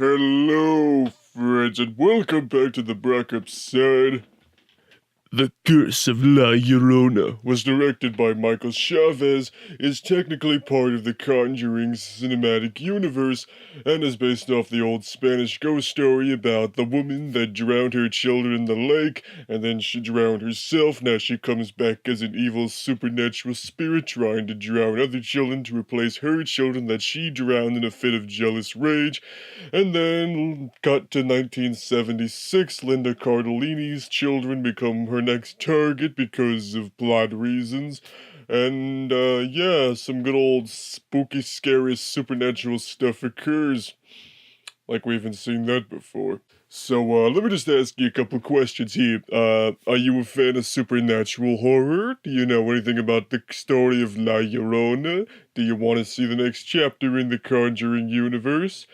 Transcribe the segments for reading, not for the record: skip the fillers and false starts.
Hello, friends, and welcome back to the Brockopp side. The Curse of La Llorona was directed by Michael Chaves, is technically part of the Conjuring cinematic universe, and is based off the old Spanish ghost story about the woman that drowned her children in the lake, and then she drowned herself. Now she comes back as an evil supernatural spirit trying to drown other children to replace her children that she drowned in a fit of jealous rage. And then, cut to 1976, Linda Cardellini's children become her next target because of plot reasons. And, yeah, some good old spooky, scary, supernatural stuff occurs. Like we haven't seen that before. So, let me just ask you a couple questions here. Are you a fan of supernatural horror? Do you know anything about the story of La Llorona? Do you want to see the next chapter in the Conjuring universe?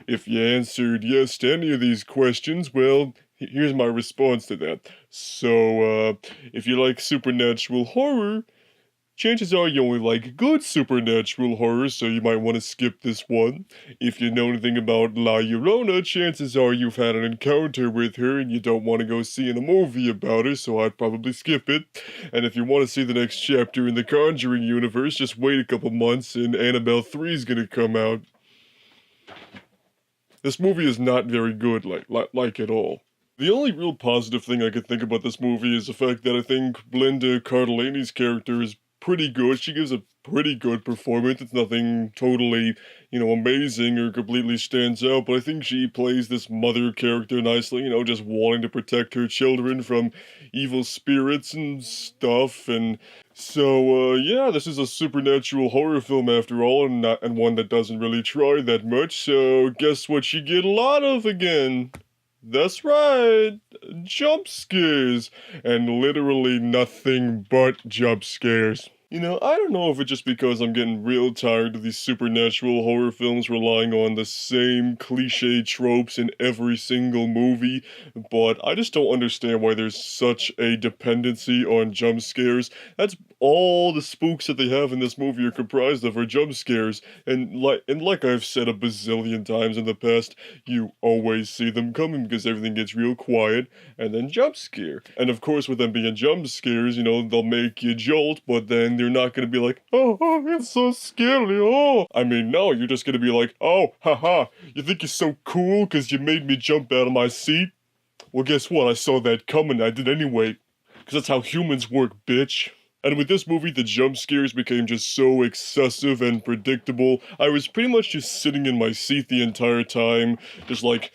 If you answered yes to any of these questions, well, here's my response to that. So, if you like supernatural horror, chances are you only like good supernatural horror, so you might want to skip this one. If you know anything about La Llorona, chances are you've had an encounter with her and you don't want to go seeing a movie about her, so I'd probably skip it. And if you want to see the next chapter in the Conjuring universe, just wait a couple months and Annabelle 3 is gonna come out. This movie is not very good, like at all. The only real positive thing I could think about this movie is the fact that I think Linda Cardellini's character is pretty good. She gives a pretty good performance. It's nothing totally, amazing or completely stands out, but I think she plays this mother character nicely, just wanting to protect her children from evil spirits and stuff. And so, yeah, this is a supernatural horror film after all, and one that doesn't really try that much, so guess what you get a lot of again? That's right, jump scares, and literally nothing but jump scares. I don't know if it's just because I'm getting real tired of these supernatural horror films relying on the same cliche tropes in every single movie, but I just don't understand why there's such a dependency on jump scares. That's all the spooks that they have in this movie are comprised of are jump scares, and like I've said a bazillion times in the past, you always see them coming because everything gets real quiet, and then jump scare. And of course, with them being jump scares, they'll make you jolt, but then they're not gonna be like, oh, it's so scary, oh. I mean, no, you're just gonna be like, oh, haha, you think you're so cool because you made me jump out of my seat? Well, guess what? I saw that coming, I did anyway. Because that's how humans work, bitch. And with this movie, the jump scares became just so excessive and predictable. I was pretty much just sitting in my seat the entire time, just like,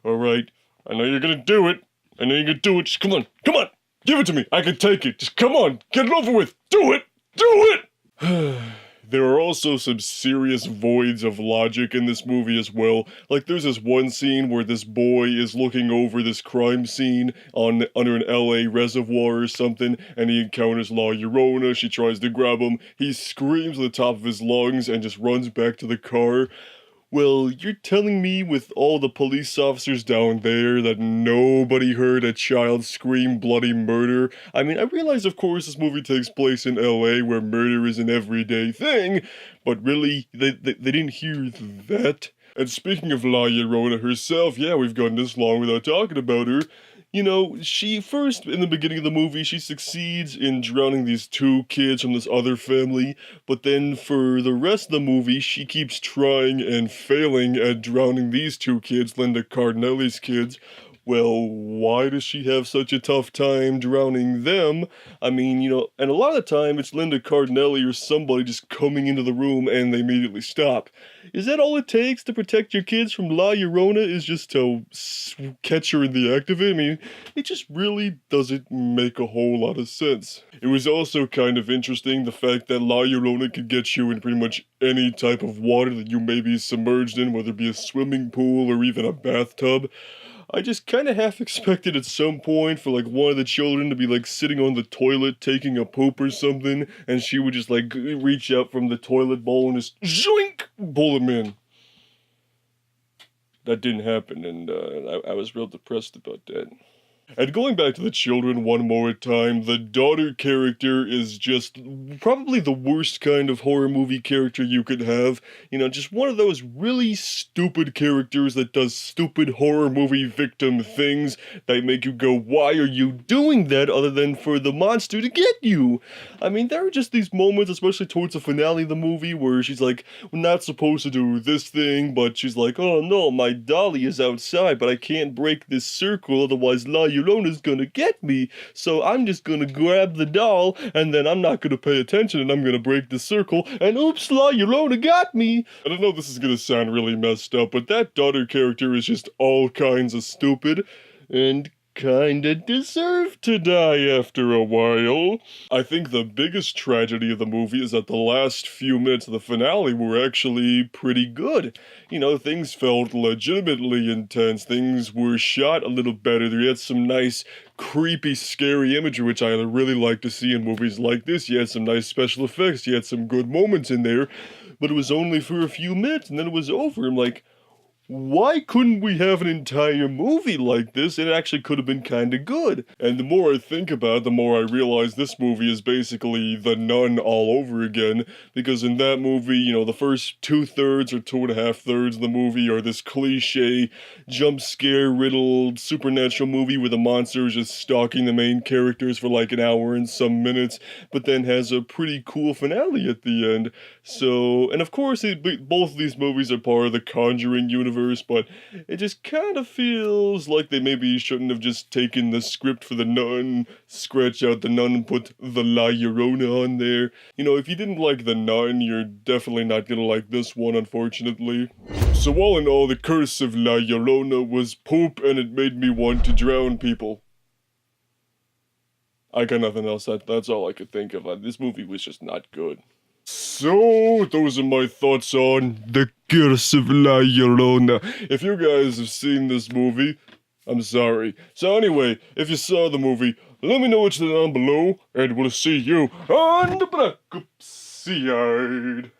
alright, I know you're gonna do it. I know you're gonna do it. Just come on, give it to me. I can take it. Just come on, get it over with. Do it. There are also some serious voids of logic in this movie as well. Like, there's this one scene where this boy is looking over this crime scene under an LA reservoir or something, and he encounters La Llorona. She tries to grab him. He screams at the top of his lungs and just runs back to the car. Well, you're telling me with all the police officers down there that nobody heard a child scream bloody murder? I mean, I realize, of course, this movie takes place in LA where murder is an everyday thing, but really, they didn't hear that? And speaking of La Llorona herself, yeah, we've gone this long without talking about her. She first, in the beginning of the movie, she succeeds in drowning these two kids from this other family, but then for the rest of the movie, she keeps trying and failing at drowning these two kids, Linda Cardinelli's kids. Well, why does she have such a tough time drowning them? I mean, and a lot of the time it's Linda Cardinelli or somebody just coming into the room and they immediately stop. Is that all it takes to protect your kids from La Llorona, is just to catch her in the act of it? I mean, it just really doesn't make a whole lot of sense. It was also kind of interesting the fact that La Llorona could get you in pretty much any type of water that you may be submerged in, whether it be a swimming pool or even a bathtub. I just kind of half expected at some point for like one of the children to be like sitting on the toilet taking a poop or something, and she would just like reach out from the toilet bowl and just zoink, pull him in. That didn't happen, and I was real depressed about that. And going back to the children one more time, the daughter character is just probably the worst kind of horror movie character you could have. You know, just one of those really stupid characters that does stupid horror movie victim things that make you go, why are you doing that other than for the monster to get you? I mean, there are just these moments, especially towards the finale of the movie, where she's like, we're not supposed to do this thing, but she's like, oh no, my dolly is outside, but I can't break this circle, otherwise La Llorona's gonna get me, so I'm just gonna grab the doll, and then I'm not gonna pay attention, and I'm gonna break the circle, and oops, La Llorona got me! I don't know if this is gonna sound really messed up, but that daughter character is just all kinds of stupid, and kinda deserve to die after a while. I think the biggest tragedy of the movie is that the last few minutes of the finale were actually pretty good. You know, things felt legitimately intense, things were shot a little better, they had some nice, creepy, scary imagery, which I really like to see in movies like this. You had some nice special effects, you had some good moments in there, but it was only for a few minutes and then it was over. I'm like, why couldn't we have an entire movie like this? It actually could have been kinda good. And the more I think about it, the more I realize this movie is basically The Nun all over again. Because in that movie, you know, the first 2/3 or 2.5 thirds of the movie are this cliche, jump scare riddled supernatural movie where the monster is just stalking the main characters for like an hour and some minutes, but then has a pretty cool finale at the end. So, and of course, both of these movies are part of the Conjuring universe, but it just kind of feels like they maybe shouldn't have just taken the script for The Nun, scratch out The Nun and put The La Llorona on there. You know, if you didn't like The Nun, you're definitely not gonna like this one, unfortunately. So all in all, the curse of La Llorona was poop and it made me want to drown people. I got nothing else, that's all I could think of. This movie was just not good. So, those are my thoughts on The Curse of La Llorona. If you guys have seen this movie, I'm sorry. So anyway, if you saw the movie, let me know what's down below, and we'll see you on the Brockopp side.